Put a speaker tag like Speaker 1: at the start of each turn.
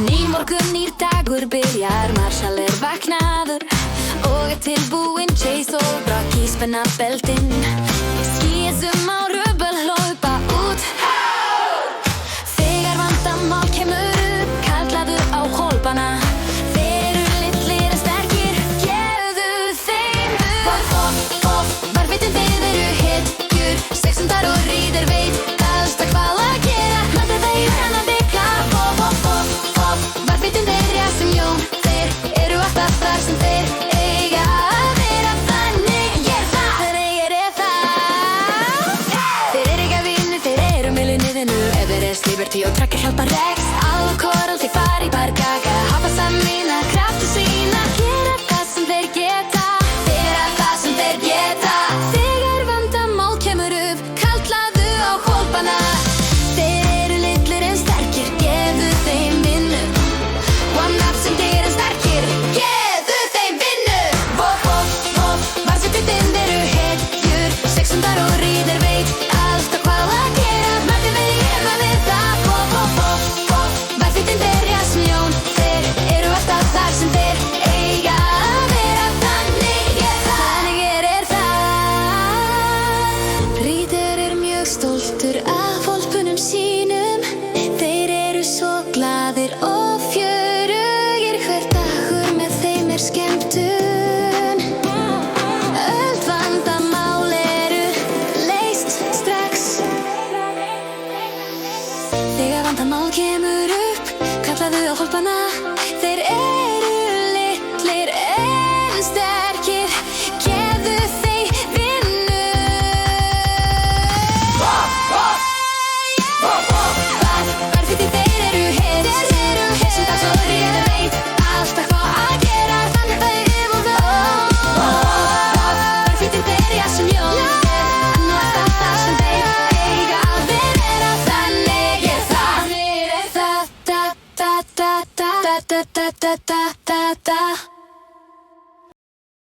Speaker 1: Nýmorgun, nýr dagur byrjar, Marshall vaknaður og tilbúinn chase og brak í spenna beltin. Skíðum á röbel hlaupa út. Þegar vandamál kemur upp, kallaðu á hólpana. Þeir eru litlir en sterkir, gefðu þeim upp. Varveitin þið eru hetjur, sexundar og ríðir veit alltaf hvað að gera. Mæta þeir hann að bygga. Varveitin þeir sem Jón, þeir eru alltaf þar sem þeir eiga að vera. Þannig það, þannig það. Þeir eru ekki að vinna, þeir eru millinniðinu. Everest, Liberty og Tracker hjálpa Rex. Alcoral, þeir fara í bargaga, hafa samina, kraftu sína. Gera það sem þeir geta, gera það sem þeir geta. Þegar vandamál kemur upp, kallaðu á hólpana. Þeir eru litlir en sterkir, gefðu þeim vinnu. One up sem þeir eru sterkir, gefðu þeim vinnu. Varðsveitin eru hetjur, sexundar og ríðir veit alltaf hvað að gera. Mæti þeir heima við það. Varðveitin þeir sem Jón, þeir eru alltaf þar sem þeir eiga að vera. Þannig það. Ríðir mjög stoltur af hvolpunum sínum. Þeir eru svo glaðir og fjörugir, hver dagur með þeim skemmtun. Öll vandamál eru leyst strax. Þegar vandamál kemur upp, kallaðu á hólpana. Þeir eru litlir en sterkir, gefðu þeim vinnu. Varðveitin þeir eru hetjur, sexundar og ríðir veit alltaf hvað að gera. Þannig það. Varðveitin þeir sem Jón, þeir eru alltaf þar sem þeir eiga að vera. Þannig það.